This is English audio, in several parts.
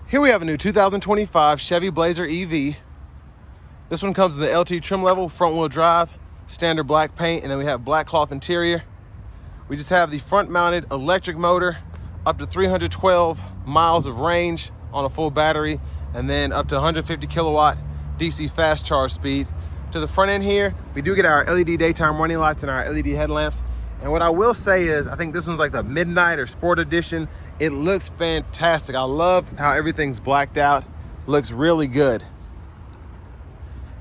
Here we have a new 2025 Chevy Blazer EV. This one comes in the LT trim level, front wheel drive, standard black paint, and then we have black cloth interior. We just have the front mounted electric motor, up to 312 miles of range on a full battery, and then up to 150 kilowatt DC fast charge speed. To the front end here, we do get our LED daytime running lights and our LED headlamps. And what I will say is, I think this one's like the midnight or sport edition. It looks fantastic. I love how everything's blacked out. Looks really good.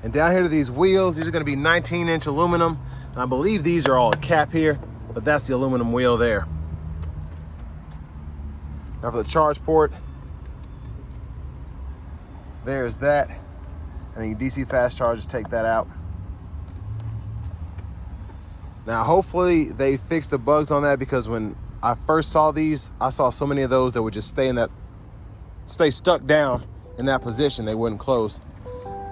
And down here to these wheels, these are gonna be 19-inch aluminum. And I believe these are all a cap here, but that's the aluminum wheel there. Now for the charge port, there's that. And then your DC fast charge, just take that out. Now, hopefully they fixed the bugs on that, because when I first saw these, I saw so many of those that would just stay stuck down in that position. They wouldn't close.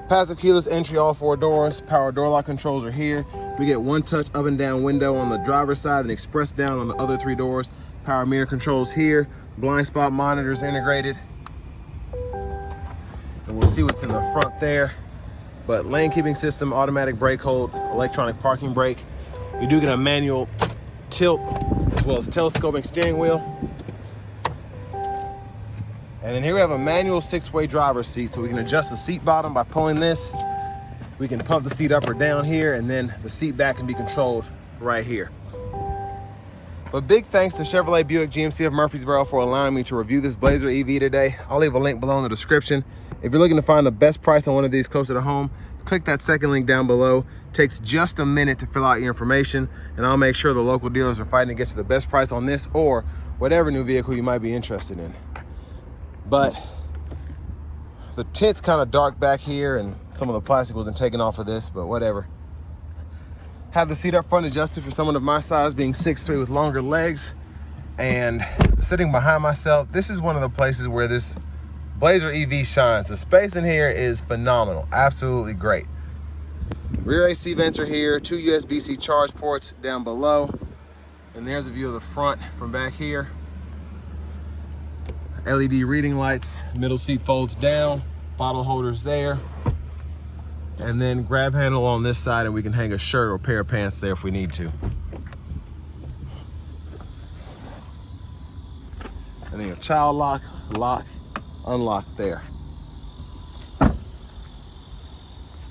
Passive keyless entry, all 4 doors. Power door lock controls are here. We get one touch up and down window on the driver's side and express down on the other 3 doors. Power mirror controls here. Blind spot monitors integrated. And we'll see what's in the front there. But lane keeping system, automatic brake hold, electronic parking brake. You do get a manual tilt as well as telescoping steering wheel. And then here we have a manual 6-way driver's seat, so we can adjust the seat bottom by pulling this. We can pump the seat up or down here, and then the seat back can be controlled right here. But big thanks to Chevrolet Buick GMC of Murfreesboro for allowing me to review this Blazer EV today. I'll leave a link below in the description. If you're looking to find the best price on one of these closer to home, click that second link down below. It takes just a minute to fill out your information, and I'll make sure the local dealers are fighting to get you the best price on this or whatever new vehicle you might be interested in. But the tint's kind of dark back here, and some of the plastic wasn't taken off of this, but whatever. Have the seat up front adjusted for someone of my size, being 6'3" with longer legs. And sitting behind myself, this is one of the places where this Blazer EV shines. The space in here is phenomenal, absolutely great. Rear AC vents are here, 2 USB-C charge ports down below. And there's a view of the front from back here. LED reading lights, middle seat folds down, bottle holders there. And then grab handle on this side, and we can hang a shirt or pair of pants there if we need to. And then your child lock, unlock there.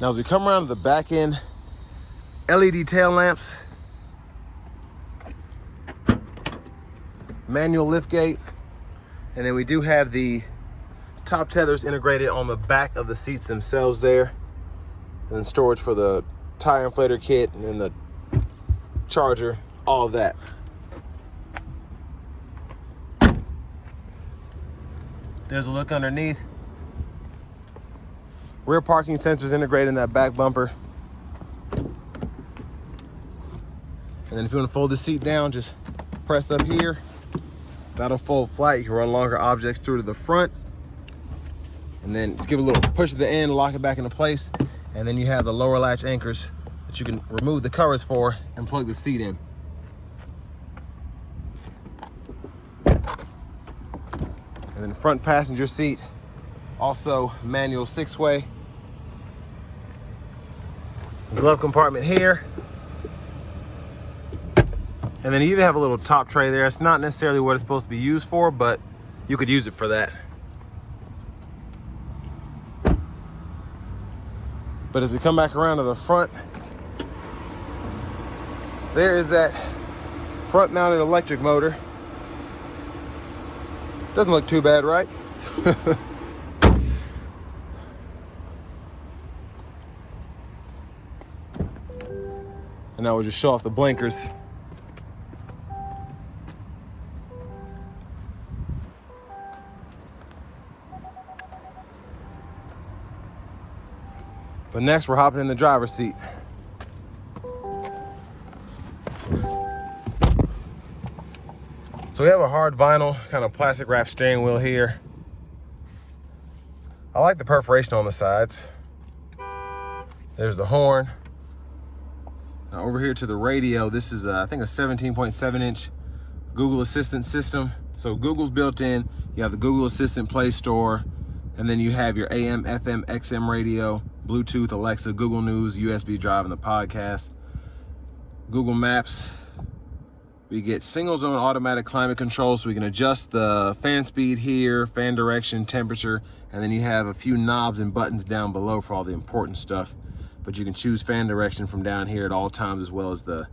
Now as we come around to the back end, LED tail lamps, manual lift gate, and then we do have the top tethers integrated on the back of the seats themselves there. And then storage for the tire inflator kit and then the charger, all of that. There's a look underneath. Rear parking sensors integrated in that back bumper. And then if you want to fold the seat down, just press up here. That'll fold flat. You can run longer objects through to the front. And then just give it a little push at the end, lock it back into place. And then you have the lower latch anchors that you can remove the covers for and plug the seat in. And then the front passenger seat, also manual 6-way. Glove compartment here. And then you even have a little top tray there. It's not necessarily what it's supposed to be used for, but you could use it for that. But as we come back around to the front, there is that front mounted electric motor. Doesn't look too bad, right? And now we'll just show off the blinkers. But next, we're hopping in the driver's seat. So we have a hard vinyl, kind of plastic wrap steering wheel here. I like the perforation on the sides. There's the horn. Now over here to the radio, this is I think a 17.7-inch Google Assistant system. So Google's built in. You have the Google Assistant Play Store, And then you have your AM, FM, XM radio, Bluetooth, Alexa, Google News, USB drive, and the podcast. Google Maps. We get single zone automatic climate control, so we can adjust the fan speed here, fan direction, temperature, and then you have a few knobs and buttons down below for all the important stuff. But you can choose fan direction from down here at all times, as well as the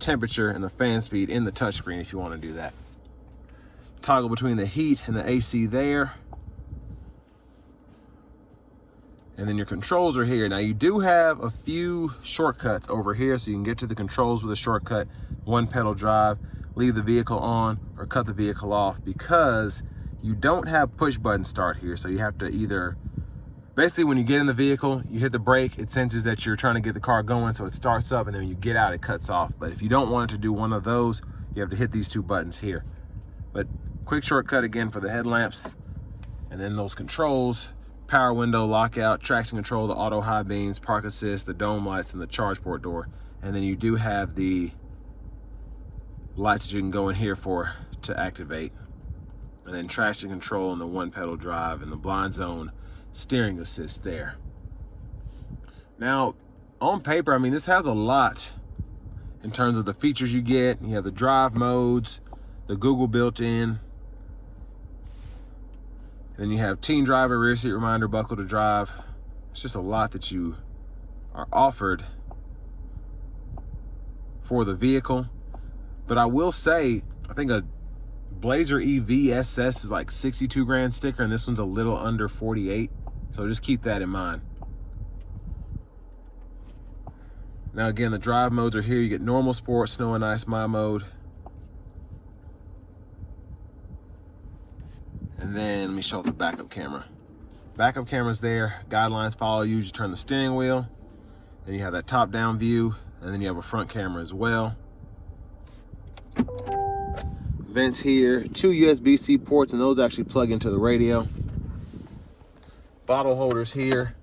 temperature and the fan speed in the touchscreen if you want to do that. Toggle between the heat and the AC there. And then your controls are here. Now you do have a few shortcuts over here, so you can get to the controls with a shortcut, one pedal drive, leave the vehicle on or cut the vehicle off, because you don't have push button start here. So you have to either, basically when you get in the vehicle, you hit the brake, it senses that you're trying to get the car going, so it starts up, and then when you get out, it cuts off. But if you don't want it to do one of those, you have to hit these two buttons here. But quick shortcut again for the headlamps, and then those controls, power window, lockout, traction control, the auto high beams, park assist, the dome lights, and the charge port door. And then you do have the lights that you can go in here for to activate. And then traction control and the one pedal drive and the blind zone steering assist there. Now, on paper, I mean, this has a lot in terms of the features you get. You have the drive modes, the Google built in. Then you have teen driver, rear seat reminder, buckle to drive. It's just a lot that you are offered for the vehicle. But I will say, I think a Blazer EV SS is like 62 grand sticker, and this one's a little under 48. So just keep that in mind. Now again, the drive modes are here. You get normal, sport, snow and ice, my mode. And then let me show the backup camera. Backup camera's there, guidelines follow you, just turn the steering wheel. Then you have that top down view, and then you have a front camera as well. Vents here, two USB-C ports, and those actually plug into the radio. Bottle holders here.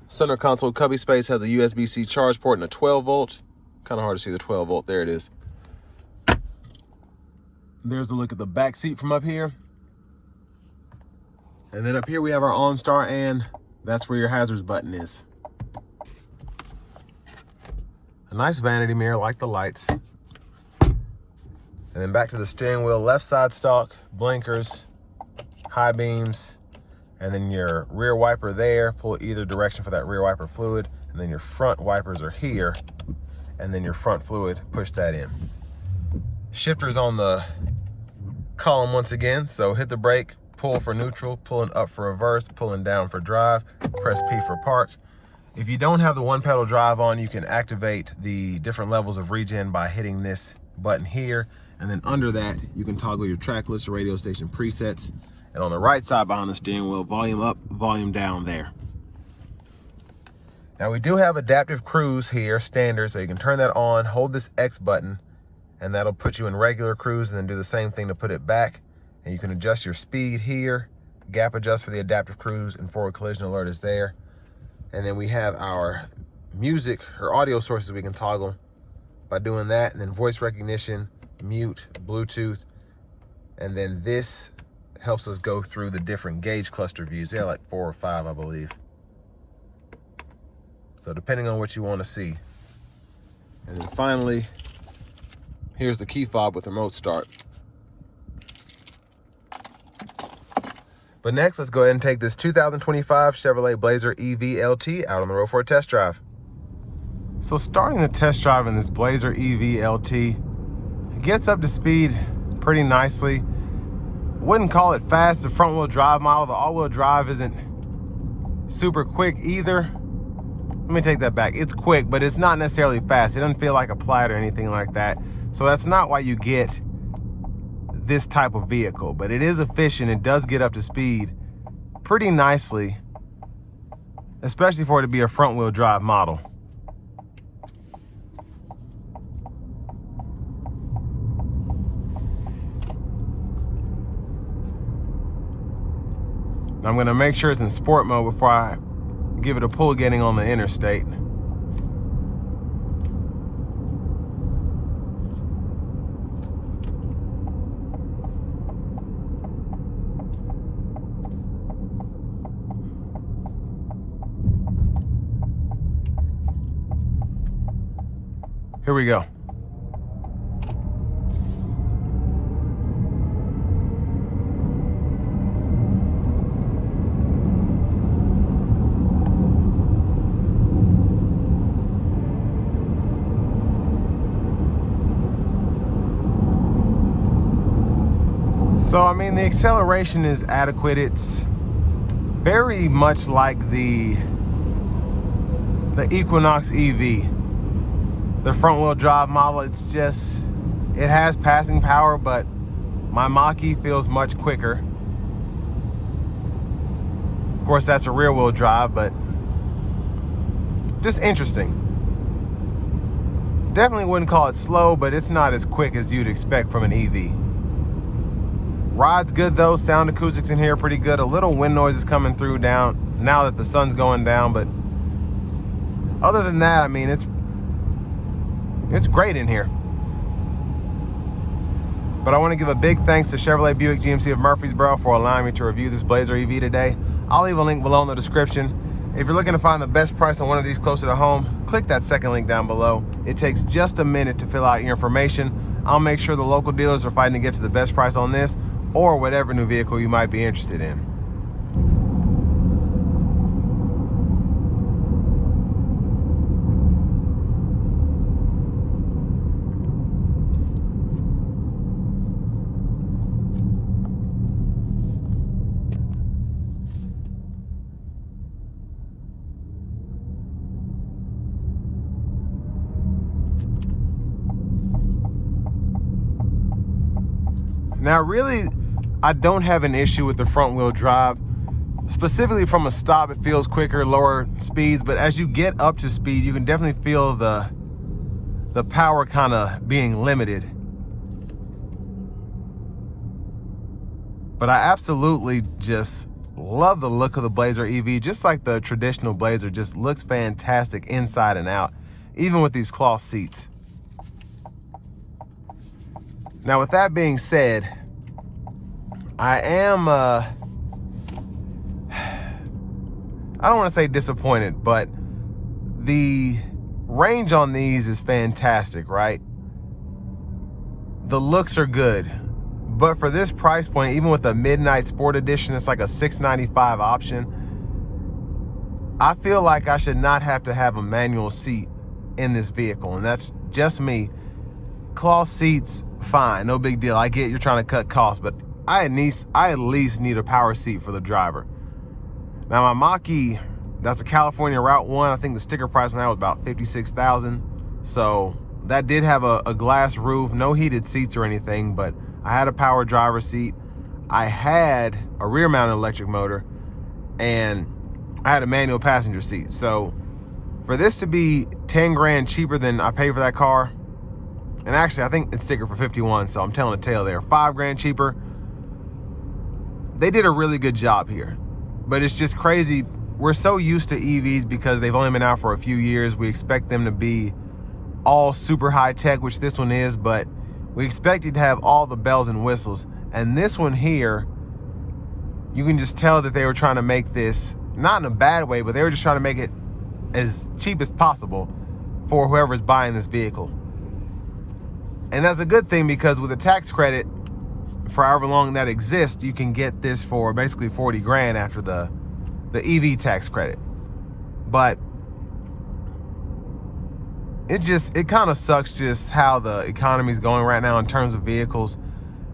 Center console cubby space has a USB-C charge port and a 12 volt. Kind of hard to see the 12 volt, there it is. There's a look at the back seat from up here. And then up here we have our OnStar, and that's where your hazards button is. A nice vanity mirror, like the lights. And then back to the steering wheel, left side stalk, blinkers, high beams, and then your rear wiper there. Pull either direction for that rear wiper fluid. And then your front wipers are here. And then your front fluid, push that in. Shifter's on the column once again, so hit the brake, pull for neutral, pulling up for reverse, pulling down for drive, press P for park. If you don't have the one pedal drive on, you can activate the different levels of regen by hitting this button here. And then under that, you can toggle your track list or radio station presets. And on the right side behind the steering wheel, volume up, volume down there. Now we do have adaptive cruise here, standard, so you can turn that on, hold this X button, and that'll put you in regular cruise, and then do the same thing to put it back. And you can adjust your speed here, gap adjust for the adaptive cruise, and forward collision alert is there. And then we have our music or audio sources we can toggle by doing that, and then voice recognition, mute, Bluetooth, and then this helps us go through the different gauge cluster views. They have like 4 or 5, I believe. So depending on what you want to see. And then finally, here's the key fob with remote start. But next, let's go ahead and take this 2025 Chevrolet Blazer EV LT out on the road for a test drive. So starting the test drive in this Blazer EV LT, it gets up to speed pretty nicely. Wouldn't call it fast. The front wheel drive model, the all wheel drive isn't super quick either. Let me take that back. It's quick, but it's not necessarily fast. It doesn't feel like a Plaid or anything like that. So that's not why you get this type of vehicle, but it is efficient. It does get up to speed pretty nicely, especially for it to be a front wheel drive model. Now I'm gonna make sure it's in sport mode before I give it a pull getting on the interstate. Here we go. So, I mean, the acceleration is adequate. It's very much like the Equinox EV, the front wheel drive model. It's just, it has passing power, but my Mach-E feels much quicker. Of course, that's a rear wheel drive, but just interesting. Definitely wouldn't call it slow, but it's not as quick as you'd expect from an EV. Ride's good though. Sound acoustics in here are pretty good. A little wind noise is coming through down now that the sun's going down, but other than that, I mean, it's great in here. But I want to give a big thanks to Chevrolet Buick GMC of Murfreesboro for allowing me to review this Blazer EV today. I'll leave a link below in the description. If you're looking to find the best price on one of these closer to home, click that second link down below. It takes just a minute to fill out your information. I'll make sure the local dealers are fighting to get to the best price on this or whatever new vehicle you might be interested in. Now, really, I don't have an issue with the front wheel drive. Specifically from a stop, it feels quicker, lower speeds, but as you get up to speed, you can definitely feel the power kind of being limited. But I absolutely just love the look of the Blazer EV. Just like the traditional Blazer, just looks fantastic inside and out, even with these cloth seats. Now, with that being said, I am, I don't want to say disappointed, but the range on these is fantastic, right? The looks are good, but for this price point, even with the Midnight Sport Edition, it's like a $695 option. I feel like I should not have to have a manual seat in this vehicle, and that's just me. Cloth seats, fine, no big deal. I get you're trying to cut costs, but I at least need a power seat for the driver. Now, my Mach-E, that's a California Route 1. I think the sticker price on that was about $56,000. So that did have a glass roof, no heated seats or anything, but I had a power driver seat. I had a rear mounted electric motor, and I had a manual passenger seat. So for this to be 10 grand cheaper than I paid for that car, and actually I think it's stickered for 51, so I'm telling a tale there. 5 grand cheaper. They did a really good job here, but it's just crazy. We're so used to EVs because they've only been out for a few years. We expect them to be all super high tech, which this one is, but we expect it to have all the bells and whistles. And this one here, you can just tell that they were trying to make this, not in a bad way, but they were just trying to make it as cheap as possible for whoever's buying this vehicle. And that's a good thing, because with a tax credit for however long that exists, you can get this for basically 40 grand after the EV tax credit. But it kind of sucks just how the economy's going right now in terms of vehicles.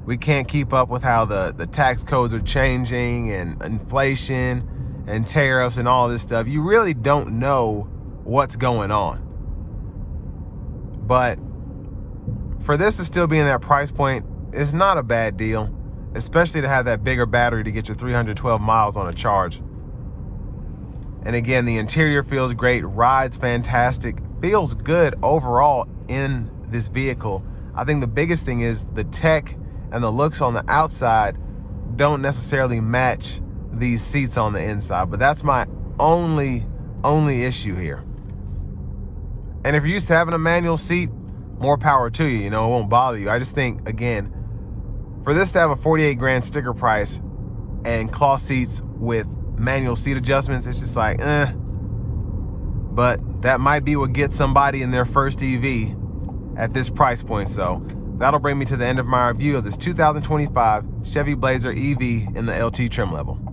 We can't keep up with how the tax codes are changing, and inflation and tariffs and all this stuff. You really don't know what's going on. But for this to still be in that price point, it's not a bad deal, especially to have that bigger battery to get your 312 miles on a charge. And again, the interior feels great, rides fantastic, feels good overall in this vehicle. I think the biggest thing is the tech and the looks on the outside don't necessarily match these seats on the inside, but that's my only issue here. And if you're used to having a manual seat, more power to you, it won't bother you. I just think, again, for this to have a 48 grand sticker price and cloth seats with manual seat adjustments, it's just like, But that might be what gets somebody in their first EV at this price point. So that'll bring me to the end of my review of this 2025 Chevy Blazer EV in the LT trim level.